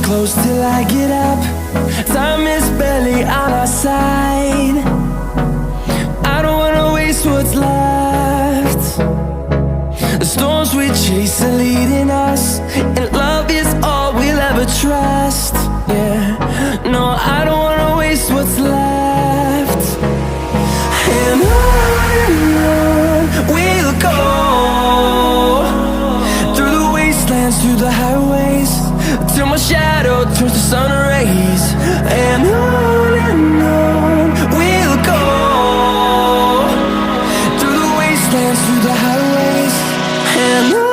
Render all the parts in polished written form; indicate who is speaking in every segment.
Speaker 1: close till I get up. Time is barely on our side. I don't wanna waste what's left. The storms we chase are leading us, and love is all we'll ever trust. Yeah, no, I don't wanna waste what's left. And on we'll go, through the wastelands, through the highways, till my shadow turns to sun rays. And on we'll go, through the wastelands, through the highways, and on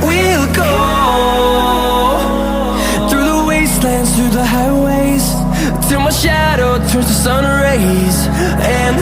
Speaker 1: we'll go. Through the highways, till my shadow turns to sun rays. And